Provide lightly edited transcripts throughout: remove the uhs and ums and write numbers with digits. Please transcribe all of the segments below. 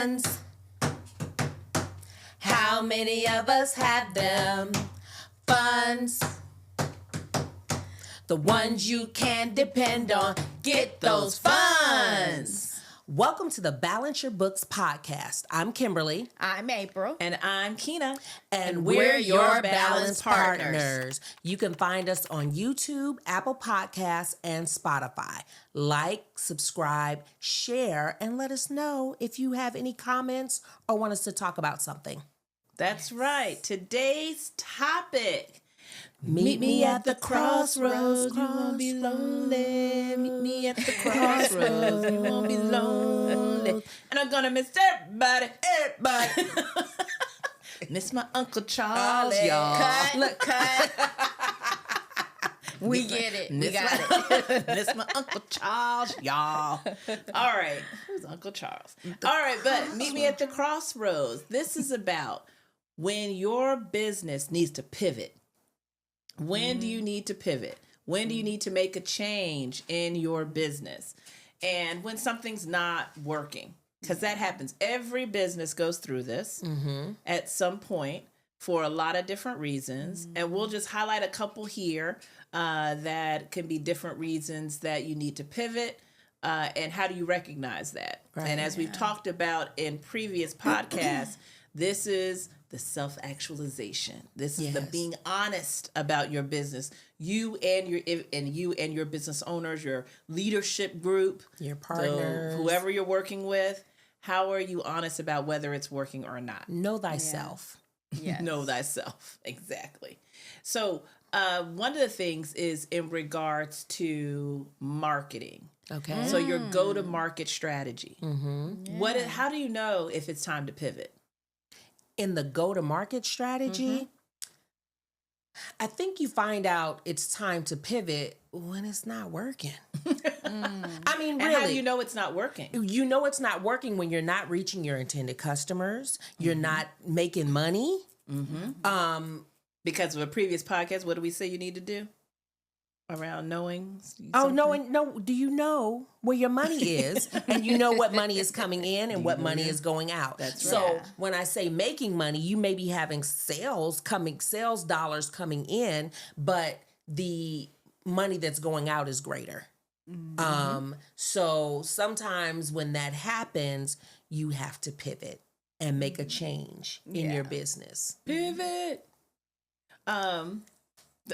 funds. How many of us have them? Funds. The ones you can depend on. Get those funds. Welcome to the Balance Your Books podcast. I'm Kimberly. I'm April. And I'm Keena. And we're your balance partners. You can find us on YouTube, Apple Podcasts, and Spotify. Like, subscribe, share, and let us know if you have any comments or want us to talk about something. That's right. Today's topic. Meet me at the crossroads. You won't be lonely. Meet me at the crossroads. You won't be lonely. And I'm gonna miss everybody. Miss my Uncle Charles, y'all. Cut. Look, cut. We get it. We got it. Miss my Uncle Charles, y'all. All right. Who's Uncle Charles? All right, but meet me at the crossroads. This is about when your business needs to pivot. When do you need to pivot? When do you need to make a change in your business? And when something's not working, because that happens. Every business goes through this at some point for a lot of different reasons. And we'll just highlight a couple here that can be different reasons that you need to pivot. And how do you recognize that? Right. And as we've talked about in previous podcasts, this is the self-actualization. This is the being honest about your business. You and your business owners, your leadership group, Your partners. so whoever you're working with. How are you honest about whether it's working or not? Know thyself. Yes. Know thyself. Exactly. So one of the things is in regards to marketing. Okay. So your go-to-market strategy. Mm-hmm. How do you know if it's time to pivot? In the go-to-market strategy, I think you find out it's time to pivot when it's not working. I mean, really. And how do you know it's not working? You know it's not working when you're not reaching your intended customers. You're not making money. Because of a previous podcast, what do we say you need to do around knowing? Do you know where your money is? And you know what money is coming in and what money is going out. That's So right. when I say making money, you may be having sales dollars coming in, but the money that's going out is greater. So sometimes when that happens, you have to pivot and make a change in your business. Pivot.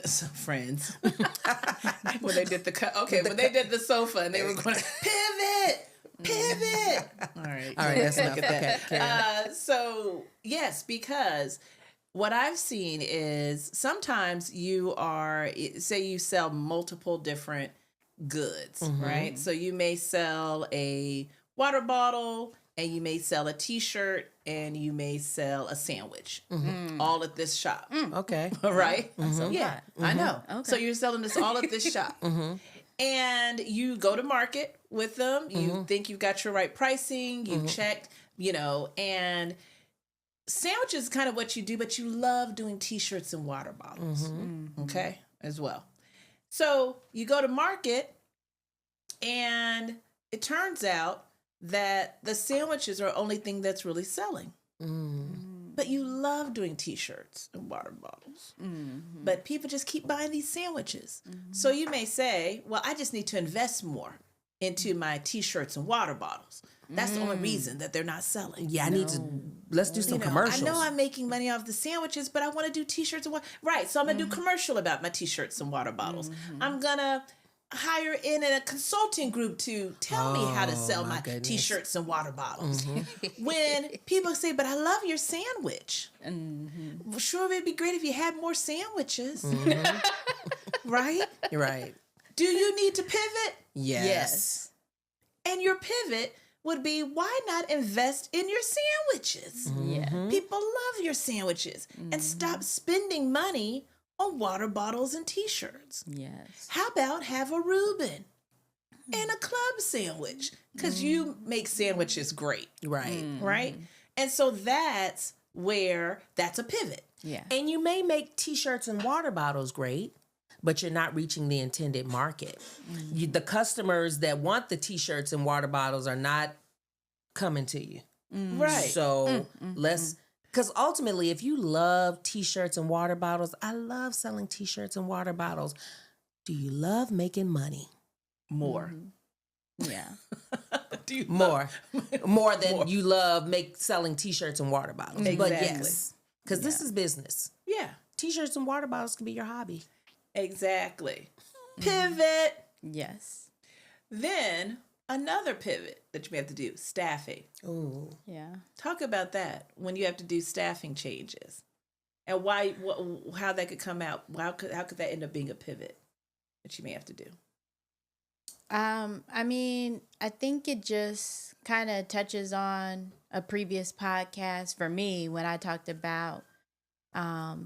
So Friends. when they did the sofa and they were going pivot. All right, that's enough. Okay, so yes, because what I've seen is sometimes you sell multiple different goods, right? So you may sell a water bottle, and you may sell a t-shirt, and you may sell a sandwich, all at this shop. Okay. Right? So Yeah, what? I know. Okay. So you're selling this all at this shop. And you go to market with them. You think you've got your right pricing. You've checked, and sandwiches is kind of what you do, but you love doing t-shirts and water bottles, okay, as well. So you go to market, and it turns out that the sandwiches are the only thing that's really selling. But you love doing t-shirts and water bottles. But people just keep buying these sandwiches. So you may say, well, I just need to invest more into my t-shirts and water bottles. That's the only reason that they're not selling. Yeah, let's do some commercials. I know I'm making money off the sandwiches, but I want to do t-shirts and water. Right, so I'm going to do commercial about my t-shirts and water bottles. I'm going to hire in a consulting group to tell me how to sell my t-shirts and water bottles. When people say, but I love your sandwich. Well, sure, it'd be great if you had more sandwiches. Right? Right. Do you need to pivot? Yes. And your pivot would be, why not invest in your sandwiches? Yeah. People love your sandwiches. And stop spending money on water bottles and t-shirts. Yes. How about have a Reuben and a club sandwich? Because you make sandwiches great. Right. Right? And so that's a pivot. Yeah. And you may make t-shirts and water bottles great, but you're not reaching the intended market. The customers that want the t-shirts and water bottles are not coming to you. Right. So because ultimately, if you love t-shirts and water bottles, I love selling t-shirts and water bottles. Do you love making money? More. Yeah. Do you More than More. you love selling t-shirts and water bottles. But Exactly. yes, because this is business. Yeah. T-shirts and water bottles can be your hobby. Exactly. Pivot. Yes. Then another pivot that you may have to do, staffing. Ooh. Yeah. Talk about that when you have to do staffing changes and why, how that could come out. How could that end up being a pivot that you may have to do? I mean, I think it just kind of touches on a previous podcast for me when I talked about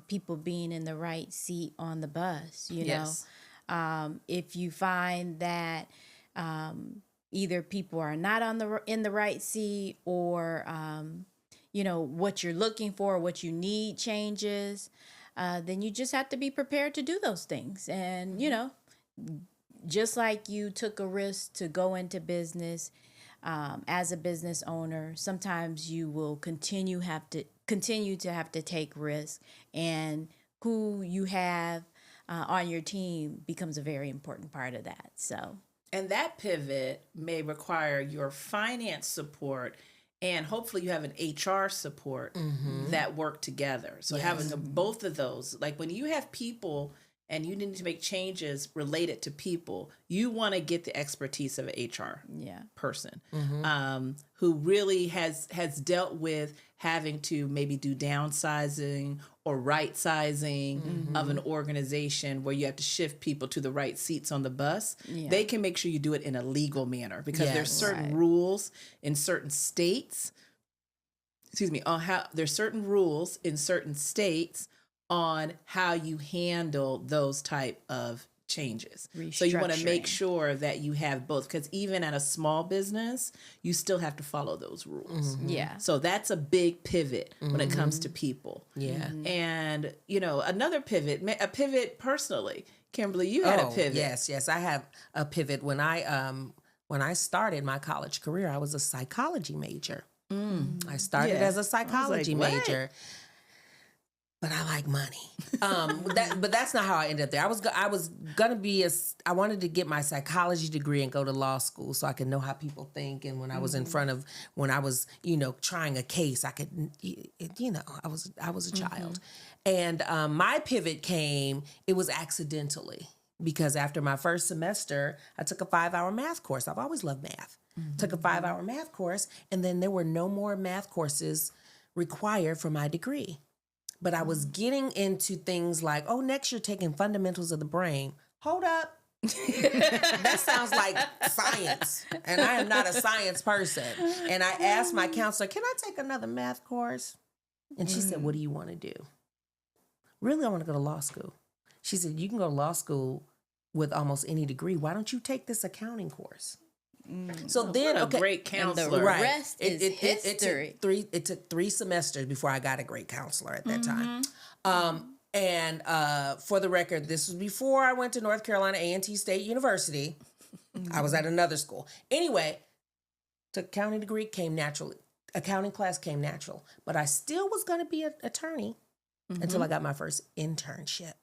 people being in the right seat on the bus. Yes. If you find that either people are not in the right seat, or what you're looking for, what you need changes, then you just have to be prepared to do those things. And just like you took a risk to go into business as a business owner, sometimes you will continue to have to take risks, and who you have on your team becomes a very important part of that. So, And that pivot may require your finance support, and hopefully you have an HR support that work together. So having both of those, like when you have people and you need to make changes related to people, you want to get the expertise of an HR person who really has dealt with having to maybe do downsizing or right sizing of an organization where you have to shift people to the right seats on the bus. They can make sure you do it in a legal manner, because there's certain rules in certain states. On how there's certain rules in certain states on how you handle those type of changes. So you want to make sure that you have both, because even at a small business, you still have to follow those rules. yeah. So that's a big pivot when it comes to people. Yeah. And, another pivot, a pivot personally. Kimberly, you had a pivot. Yes. I have a pivot. When I started my college career, I was a psychology major. I started as a psychology major. But I like money. But that's not how I ended up there. I was gonna be I wanted to get my psychology degree and go to law school so I could know how people think. And when I was when I was trying a case, I could I was a child. And my pivot came. It was accidentally, because after my first semester, I took a 5-hour math course. I've always loved math. Took a 5-hour math course, and then there were no more math courses required for my degree. But I was getting into things like, next you're taking fundamentals of the brain. Hold up. That sounds like science. And I am not a science person. And I asked my counselor, can I take another math course? And she said, what do you want to do? Really, I want to go to law school. She said, you can go to law school with almost any degree. Why don't you take this accounting course? So then, what a great counselor. And the rest is history. It took 3 semesters before I got a great counselor at that time. And for the record, this was before I went to North Carolina A&T State University. I was at another school. Anyway, took accounting degree, came naturally. Accounting class came natural. But I still was going to be an attorney until I got my first internship.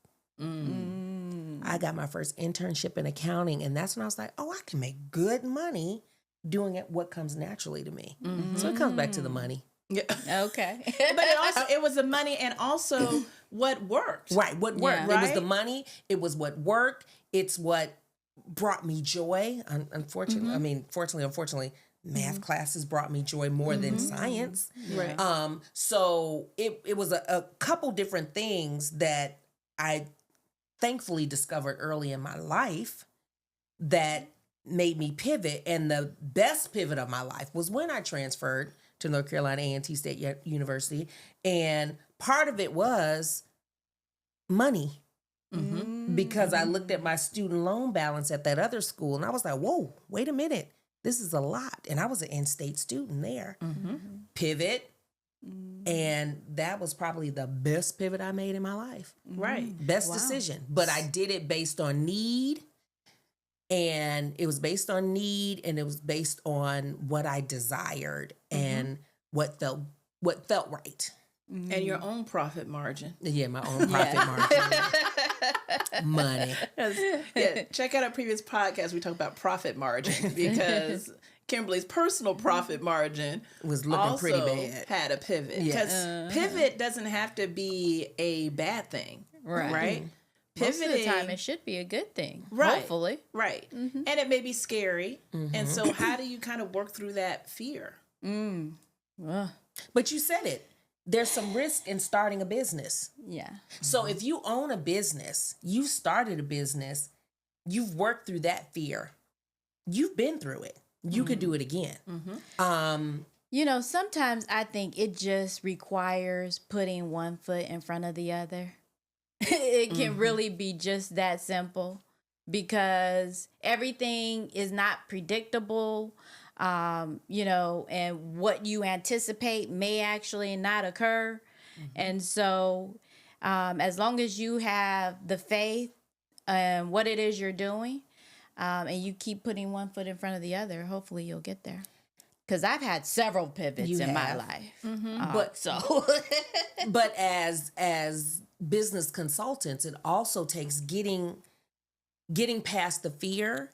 I got my first internship in accounting, and that's when I was like, I can make good money doing what comes naturally to me. So it comes back to the money. Yeah. Okay. But it was the money and also what worked. Right, what worked. Yeah. It was the money. It was what worked. It's what brought me joy. Unfortunately, unfortunately, math classes brought me joy more than science. Right. So it was a couple different things that I thankfully discovered early in my life that made me pivot. And the best pivot of my life was when I transferred to North Carolina A&T State University. And part of it was money. Because I looked at my student loan balance at that other school and I was like, whoa, wait a minute. This is a lot. And I was an in-state student there. Pivot. And that was probably the best pivot I made in my life. Right. Best decision. But I did it based on need. And it was based on need, and it was based on what I desired. And what felt right. And your own profit margin. Yeah, my own profit margin. Money. Yeah, check out our previous podcast. We talked about profit margin because Kimberly's personal profit margin was looking also pretty bad. Had a pivot. Because pivot doesn't have to be a bad thing. Right? Most of the time, it should be a good thing. Right. Hopefully. Right. And it may be scary. And so how do you kind of work through that fear? But you said it. There's some risk in starting a business. Yeah. So if you own a business, you started a business, you've worked through that fear. You've been through it. You could do it again. You know, sometimes I think it just requires putting one foot in front of the other. It can really be just that simple because everything is not predictable. You know, and what you anticipate may actually not occur. And so, as long as you have the faith and what it is you're doing, and you keep putting one foot in front of the other, hopefully you'll get there. Because I've had several pivots in my life. But as business consultants, it also takes getting past the fear.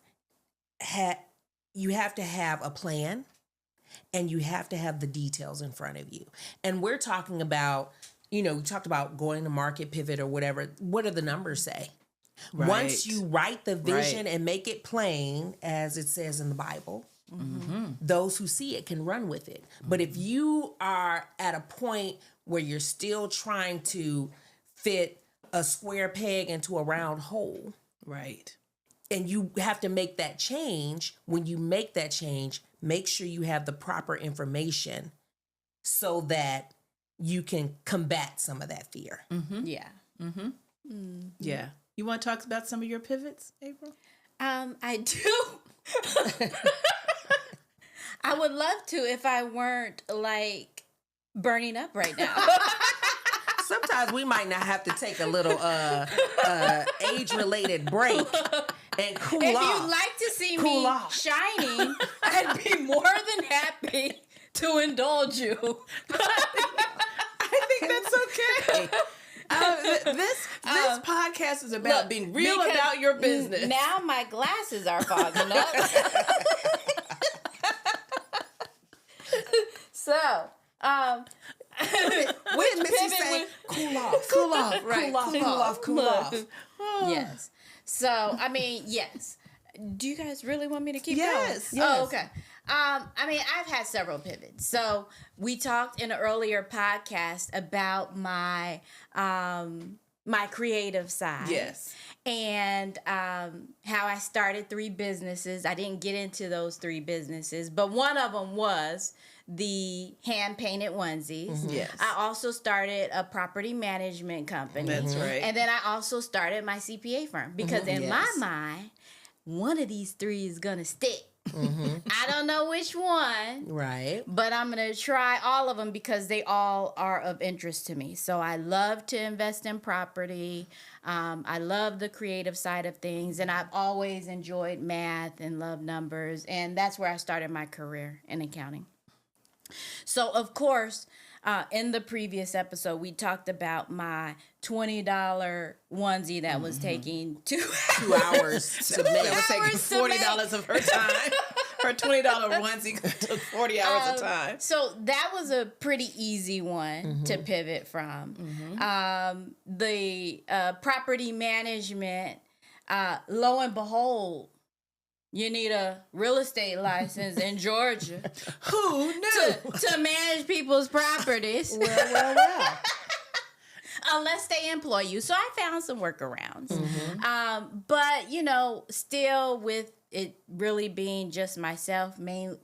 You have to have a plan and you have to have the details in front of you. And we're talking about, we talked about going to market, pivot or whatever. What do the numbers say? Right. Once you write the vision and make it plain, as it says in the Bible, those who see it can run with it. But if you are at a point where you're still trying to fit a square peg into a round hole. Right. And you have to make that change. When you make that change, make sure you have the proper information so that you can combat some of that fear. Yeah. Yeah. You want to talk about some of your pivots, April? I do. I would love to if I weren't like burning up right now. Sometimes we might not have to take a little age-related break and cool off. If you'd like to see me shining, I'd be more than happy to indulge you. I think that's okay. This podcast is about being real about your business. Now my glasses are fogging up. So, When Missy say, cool off, right? Cool off. Yes. So, I mean, yes. Do you guys really want me to keep going? Yes. Oh, okay. I mean, I've had several pivots. So we talked in an earlier podcast about my my creative side. Yes. And how I started 3 businesses. I didn't get into those 3 businesses, but one of them was the hand-painted onesies. Yes. I also started a property management company. That's right. And then I also started my CPA firm because in my mind, one of these 3 is going to stick. I don't know which one. Right. But I'm going to try all of them because they all are of interest to me. So I love to invest in property. I love the creative side of things. And I've always enjoyed math and love numbers. And that's where I started my career in accounting. So, of course, in the previous episode, we talked about my $20 onesie that was taking 2 hours to make. That was taking $40 of her time. Her $20 onesie took 40 hours of time. So that was a pretty easy one to pivot from. The property management, lo and behold, you need a real estate license in Georgia. Who knew? To manage people's properties. Well. Unless they employ you. So I found some workarounds. But, still with it really being just myself,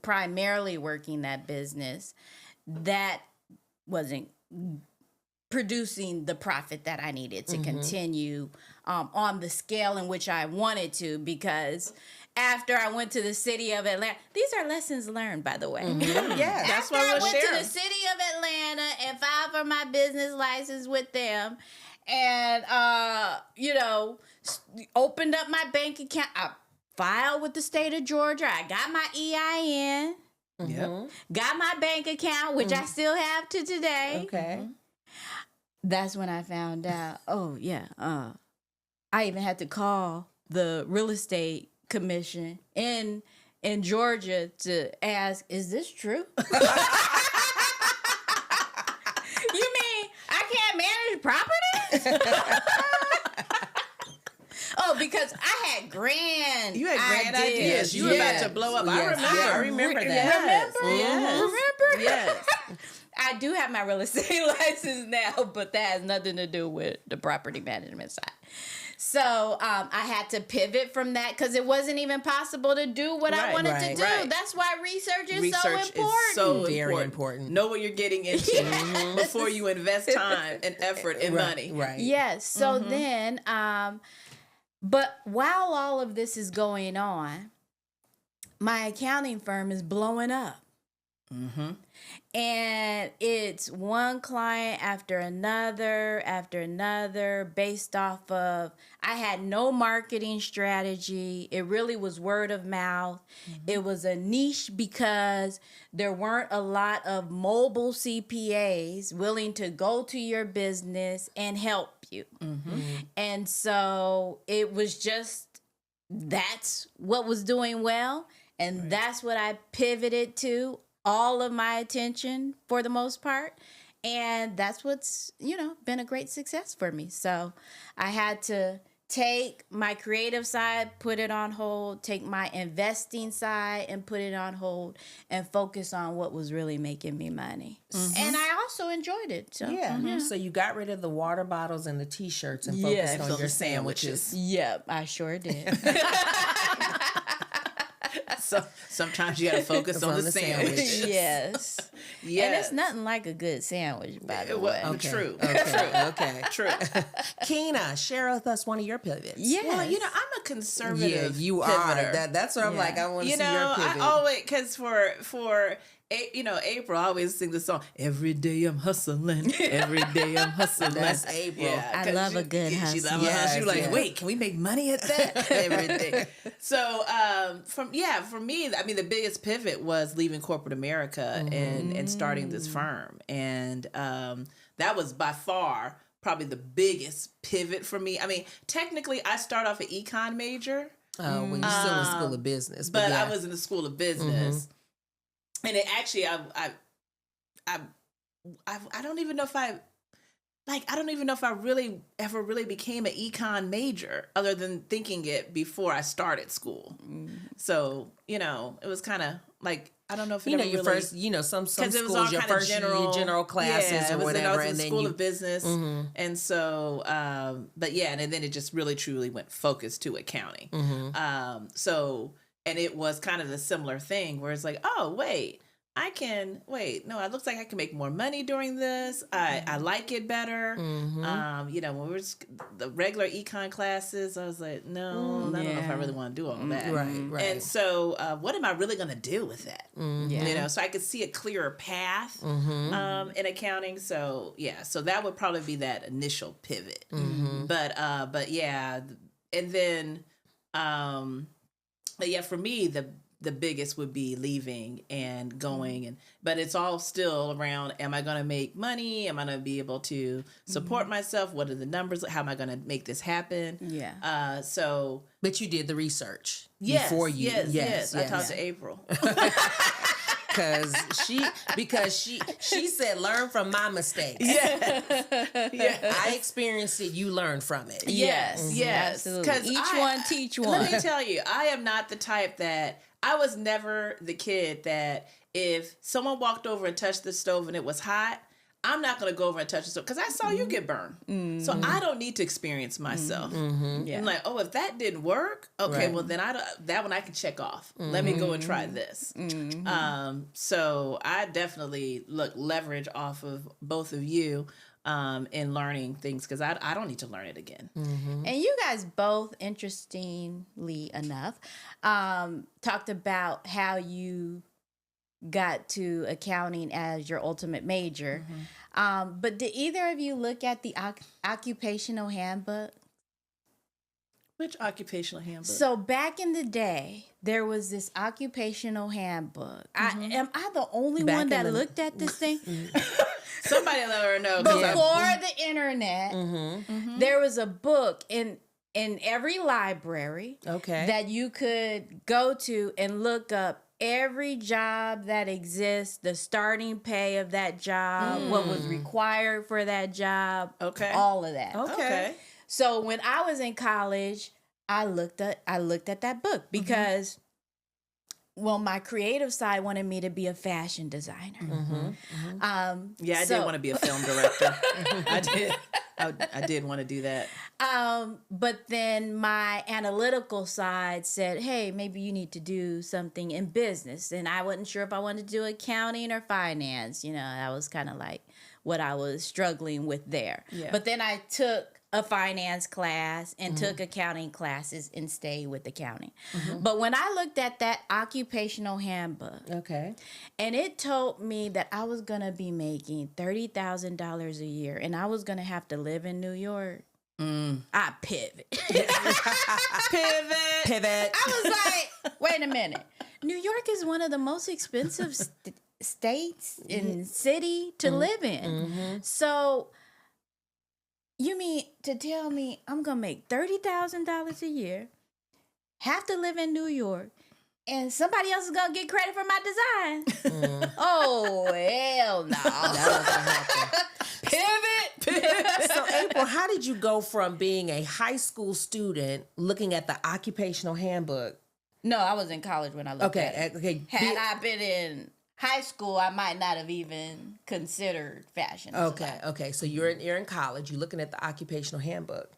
primarily working that business, that wasn't producing the profit that I needed to continue on the scale in which I wanted to, because after I went to the city of Atlanta, these are lessons learned, by the way. Yeah, that's After why I we're went sharing. to the city of Atlanta and filed for my business license with them, and opened up my bank account. I filed with the state of Georgia. I got my EIN. Yep. Got my bank account, which I still have to today. Okay. That's when I found out, oh, yeah, I even had to call the real estate commission in Georgia to ask, is this true? You mean I can't manage properties? Oh, because I had grand You had grand ideas. You were about to blow up. Yes. I remember that. Remember? Yes. Remember? Yes. I do have my real estate license now, but that has nothing to do with the property management side. So I had to pivot from that because it wasn't even possible to do what I wanted to do. Right. That's why research is Research so important. is so Very important. Know what you're getting into before you invest time and effort and money. Right. Yes. So then, but while all of this is going on, my accounting firm is blowing up. And it's one client after another, based off of, I had no marketing strategy. It really was word of mouth. It was a niche because there weren't a lot of mobile CPAs willing to go to your business and help you. And so it was just, that's what was doing well. And that's what I pivoted to. All of my attention for the most part. And that's what's, been a great success for me. So I had to take my creative side, put it on hold, take my investing side and put it on hold and focus on what was really making me money. And I also enjoyed it. So, So you got rid of the water bottles and the T-shirts and focused on your sandwiches. Yep, I sure did. So sometimes you got to focus on the sandwich. Yes. And it's nothing like a good sandwich, by the way. True. Okay. True. Keena, share with us one of your pivots. Yes. Well, I'm a conservative. Yeah, you pivoter. are. That's what I'm like. I want to see your pivot. I always, because for April, I always sing the song, every day I'm hustling, every day I'm hustling. That's April. I love a good hustle. She loves a hustle. She was like, wait, can we make money at that? Every day. So, for me, I mean, the biggest pivot was leaving corporate America and starting this firm. And that was by far probably the biggest pivot for me. I mean, technically, I start off an econ major. When you're still in school of business. But I was in the school of business. And it actually, I don't even know if I really ever really became an econ major other than thinking it before I started school. So, it was kind of like, I don't know if it ever your really, first, some schools, your first general classes or whatever. I was in the school of business. And so, and then it just really truly went focused to accounting. And it was kind of the similar thing where it's like, oh, wait, it looks like I can make more money doing this. I like it better. When we were the regular econ classes, I was like, no, I don't know if I really want to do all that. Right. And so what am I really going to do with that? So I could see a clearer path in accounting. So, so that would probably be that initial pivot. But yeah, and then... But for me, the biggest would be leaving and going, but it's all still around, am I going to make money? Am I going to be able to support myself? What are the numbers? How am I going to make this happen? Yeah. But you did the research before you. Yes. I talked to April. Because she said, learn from my mistakes. I experienced it. You learn from it. Yes. Absolutely. Each one teach one. Let me tell you, I am not the type that, I was never the kid that if someone walked over and touched the stove and it was hot, I'm not going to go over and touch the stove because I saw you get burned. So I don't need to experience myself. I'm like, oh, if that didn't work, okay, well then that one I can check off. Let me go and try this. So I definitely leverage off of both of you in learning things because I don't need to learn it again. And you guys both, interestingly enough, talked about how you got to accounting as your ultimate major. But did either of you look at the occupational handbook? Which occupational handbook? So back in the day, there was this occupational handbook. Am I the only Back one in that the- looked at this thing? Somebody let her know. 'Cause Before the internet, there was a book in every library Okay. that you could go to and look up every job that exists, the starting pay of that job, what was required for that job, Okay. all of that. Okay. So when I was in college, I looked at that book because well, my creative side wanted me to be a fashion designer. Yeah, I did want to be a film director. I did. I did want to do that. But then my analytical side said, hey, maybe you need to do something in business. And I wasn't sure if I wanted to do accounting or finance. You know, that was kind of like what I was struggling with there. Yeah. But then I took a finance class and took accounting classes and stayed with accounting. But when I looked at that occupational handbook, Okay. and it told me that I was going to be making $30,000 a year and I was going to have to live in New York, I pivot. Pivot. Pivot. I was like, wait a minute. New York is one of the most expensive states and city to live in. So you mean to tell me I'm going to make $30,000 a year, have to live in New York, and somebody else is going to get credit for my design? Oh, hell no. Pivot. So, April, how did you go from being a high school student looking at the occupational handbook? No, I was in college when I looked at it. Okay. Had I been in high school, I might not have even considered fashion. Okay. So you're in college. You're looking at the occupational handbook.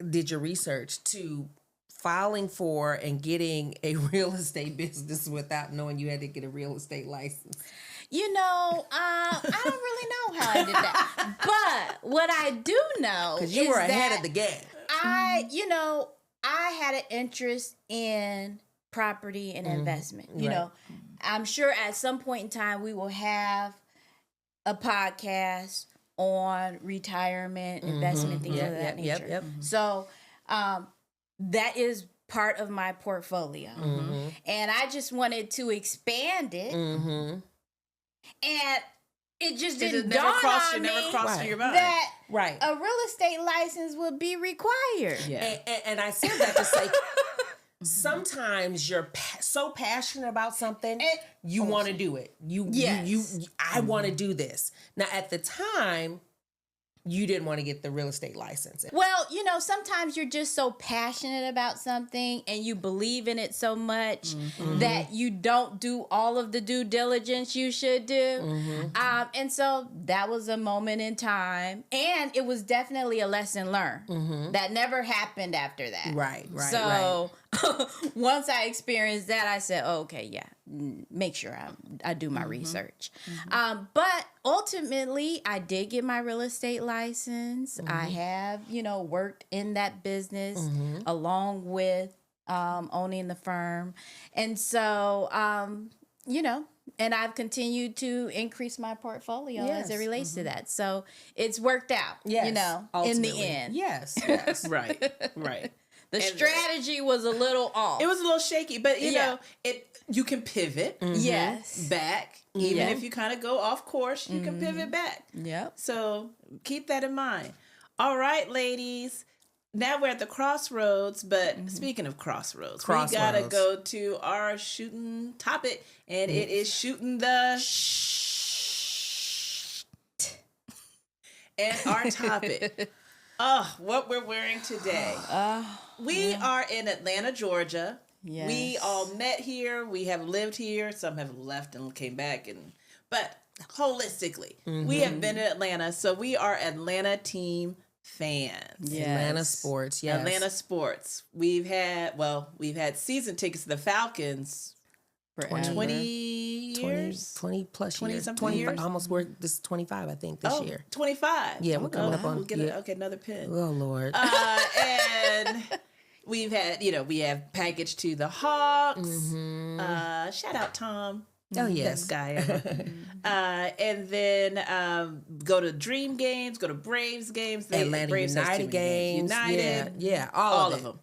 Did your research to filing for and getting a real estate business without knowing you had to get a real estate license? You know, I don't really know how I did that. But what I do know Because you is were ahead that of the game. I had an interest in property and investment. You Right. know, I'm sure at some point in time we will have a podcast on retirement, investment, things of that nature. Yep. So that is part of my portfolio. And I just wanted to expand it. And it just didn't dawn on me never crossed your mind. that Right. a real estate license would be required. Yeah. And I said that to say, sometimes you're so passionate about something, you want to do it. I want to do this. Now, at the time, you didn't want to get the real estate license. Well, you know, sometimes you're just so passionate about something and you believe in it so much that you don't do all of the due diligence you should do. And so that was a moment in time. And it was definitely a lesson learned that never happened after that. Right. So once I experienced that, I said, okay, yeah, make sure I do my research. But ultimately, I did get my real estate license. I have, worked in that business along with owning the firm. And so, and I've continued to increase my portfolio as it relates to that. So it's worked out, in the ultimately. end. Yes. Right. The strategy was a little off. It was a little shaky, but you know, you can pivot Yes. back. Even if you kind of go off course, you can pivot back. Yep. So keep that in mind. All right, ladies. Now we're at the crossroads, but speaking of crossroads, we gotta go to our shooting topic, and it is shooting the and our topic. What we're wearing today. We are in Atlanta, Georgia. Yes. We all met here. We have lived here. Some have left and came back, but holistically, we have been in Atlanta, so we are Atlanta team fans. Yes. Atlanta sports. Yes. Atlanta sports. We've had season tickets to the Falcons. Forever. 20 years? 20 plus 20 years. something years? Almost, this is 25, I think, this year. 25. Yeah, we're coming up on... We'll get another pin. Oh, Lord. And we've had, we have package to the Hawks. Shout out Tom. Oh Best yes. guy ever. And then go to Dream games, go to Braves games. Atlanta Braves has too United many games. United, Yeah, all of of it. them.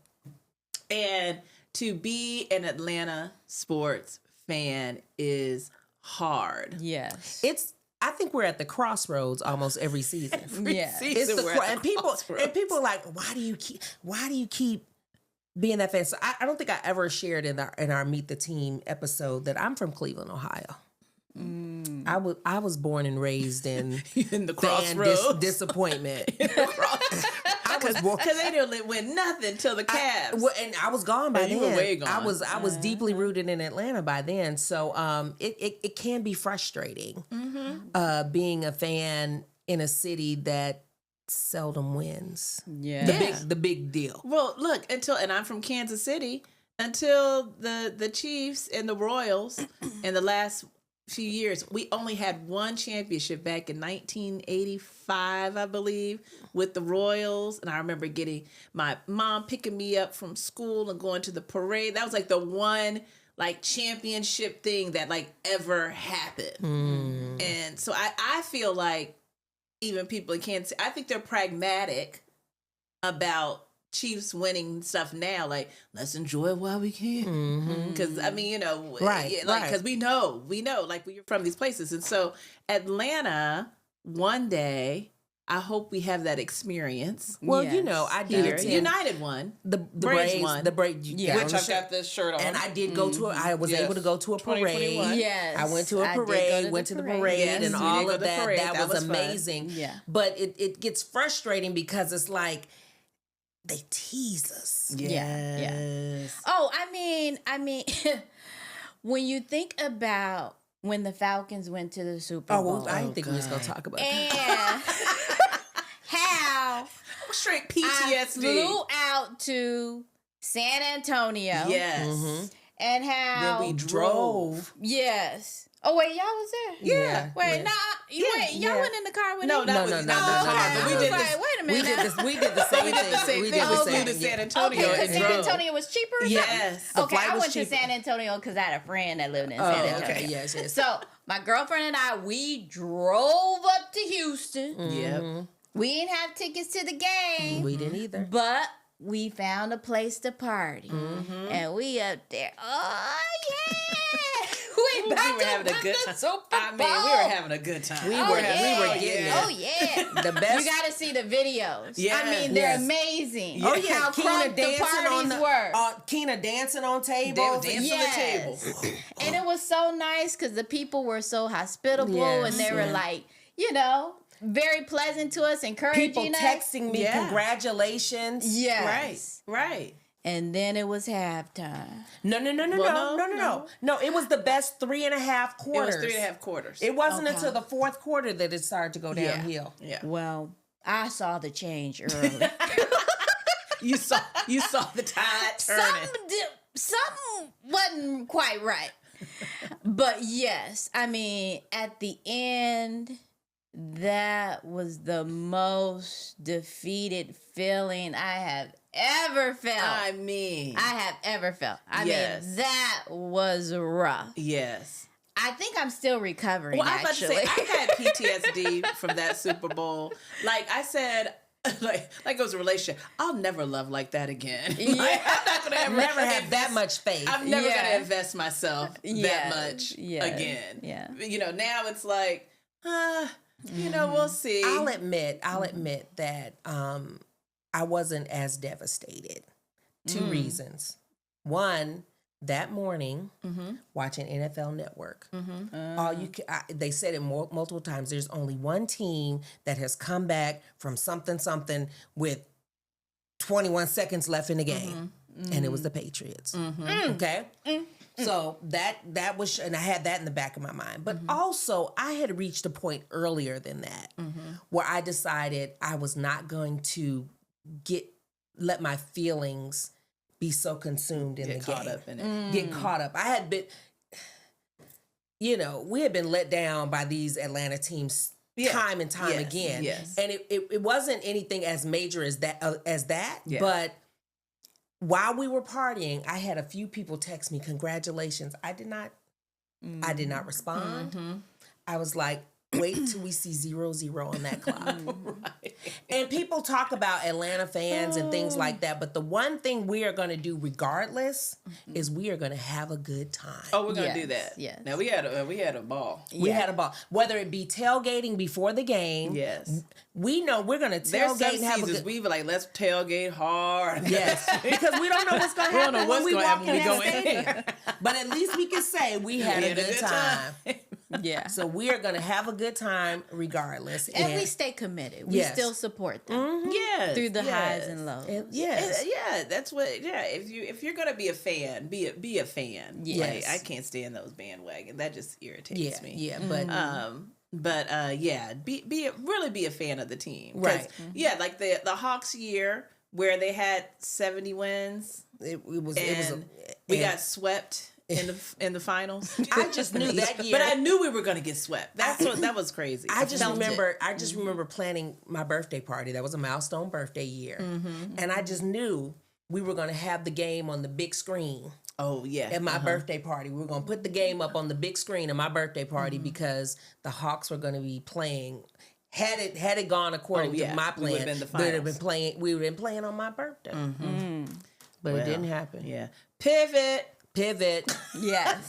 And to be an Atlanta sports fan is hard. Yes. I think we're at the crossroads almost every season. Yeah. It's the we're at and the people crossroads. are like, why do you keep being that fan? So I don't think I ever shared in our Meet the Team episode that I'm from Cleveland, Ohio. I was born and raised in in the fan crossroads. disappointment. I was born Because they didn't win nothing till the Cavs. and I was gone by And then. you were way gone. I was deeply rooted in Atlanta by then. So it can be frustrating being a fan in a city that seldom wins. Yeah. The big deal. Well, look, and I'm from Kansas City, until the Chiefs and the Royals in the last few years, we only had one championship back in 1985, I believe, with the Royals. And I remember getting my mom picking me up from school and going to the parade. That was like the one like championship thing that like ever happened. And so I feel like even people in Kansas, I think they're pragmatic about Chiefs winning stuff now. Like, let's enjoy it while we can. Because I mean, Right, because we know, like we're from these places, and so Atlanta, one day, I hope we have that experience. Well, Yes. I did Here, attend United won, the Braves Braves won. the Braves, Yeah. which I've got this shirt on, and I did go to I was Yes. able to go to a 2021. parade. Yes. I went to a I did go parade, to went the to the parade. parade, Yes, and we all did go of to the that. parade. That That was was fun. amazing. Yeah. But it gets frustrating because it's like they tease us. Yeah. Yes. Oh, I mean, when you think about when the Falcons went to the Super Oh, Bowl, well, I didn't think we was gonna God. talk about that. and how Straight I PTSD. flew out to San Antonio, Yes. and how Then we drove. yes. Oh wait, y'all was there? Yeah. Wait, Yeah. nah, y'all yeah. went in the car with No, me? that No, was no, not no, the no, car, no, but no, we no. did Right, this. wait a We minute. did this. We did the same We did the thing. same We thing. did We the flew same. to San Yeah. Antonio Okay, because and San drove. Antonio was cheaper or Yes. something? The Okay, flight I was went to cheaper. San Antonio because I had a friend that lived in Oh, San Antonio. okay. Yes. So my girlfriend and I, we drove up to Houston. Yep. We didn't have tickets to the game, We didn't either. but we found a place to party. Mm-hmm. And we up there. Oh, yeah. We were having a good time. I mean, we were having a good time. We Oh, were yeah. getting Oh, it. yeah. The best. You got to see the videos. Yeah. I mean, they're Yes. amazing. Oh yeah, How Keena crunk the dancing parties on the were. Keena dancing on tables. They were dancing Yes. on the table. And it was so nice because the people were so hospitable Yes, and they were yeah. like, very pleasant to us, encouraging People us. texting me Yeah. congratulations. Yes. Right. And then it was halftime. No. Well, No, it was the best 3.5 It quarters. was 3.5 quarters. It wasn't Okay. until the fourth quarter that it started to go downhill. Yeah. Well, I saw the change early. You saw the tide turning. Something wasn't quite right. But yes, I mean, at the end, that was the most defeated feeling I have ever felt. I mean, I Yes. mean, that was rough. yes. I think I'm still recovering, Well, I was about to actually. say, I had PTSD from that Super Bowl. Like I said, like it was a relationship. I'll never love like that again. Like, I'm not gonna ever Never have invest- that much faith. I'm never Yeah. gonna invest myself Yeah. that much Yeah. again. Yeah. Now it's like, we'll see. I'll admit that I wasn't as devastated. Two reasons. One, that morning, watching NFL Network, all they said it multiple times. There's only one team that has come back from something with 21 seconds left in the game, and it was the Patriots. Okay. So that was, and I had that in the back of my mind. But also, I had reached a point earlier than that where I decided I was not going to let my feelings be so consumed in Get the caught game. up in it. Get caught up. I had been, we had been let down by these Atlanta teams Yeah. time and time Yes. again. Yes. And it wasn't anything as major as that. Yeah. But while we were partying, I had a few people text me, congratulations. I did not I did not respond. I was like, wait till we see 0-0 on that clock. Right. And people talk about Atlanta fans and things like that, but the one thing we are going to do regardless is we are going to have a good time. Oh, we're gonna do that. Yes. Now we had a ball. We had a ball. Whether it be tailgating before the game. Yes. We know we're going to There's tailgate some and have a seasons good... we were like, let's tailgate hard. Yes, because we don't know what's going to We don't happen know when what's we gonna walk happen in when we that go in stadium. there. But at least we can say we had a good time. Yeah. So we are going to have a good time regardless. And we stay committed. We Yes. still support them Yes. through the highs yes. and lows. Yes. Yeah, that's what. Yeah, if you're gonna be a fan, be a fan. Yes. Like, I can't stand those bandwagon. That just irritates Yeah, me. yeah, but Yeah, really be a fan of the team. 'Cause, Right. Yeah, like the Hawks year where they had 70 wins it was we got swept in the finals. I just knew that year. But I knew we were gonna get swept. That was crazy. I just felt remember it. planning my birthday party. That was a milestone birthday year. And I just knew we were going to have the game on the big screen Oh yeah. at my birthday party. We were going to put the game up on the big screen at my birthday party because the Hawks were going to be playing. Had it gone according to my we would've plan, been the we would have been finals. playing. We would have been playing on my birthday, but it didn't happen. Yeah. Pivot. Yes.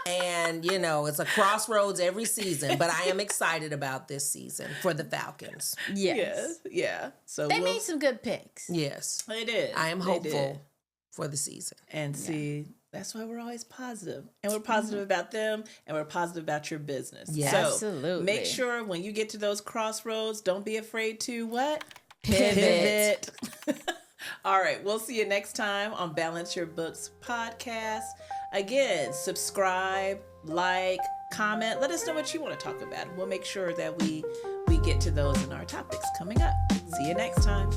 And it's a crossroads every season. But I am excited about this season for the Falcons. Yes. Yes. Yeah. So They made some good picks. Yes, They did. I am They hopeful did. for the season. And see, that's why we're always positive. And we're positive about them and we're positive about your business. Yes. So Absolutely. make sure when you get to those crossroads, don't be afraid to what? Pivot. All right. We'll see you next time on Balance Your Books podcast. Again, subscribe, like, comment. Let us know what you want to talk about. We'll make sure that we get to those in our topics coming up. See you next time.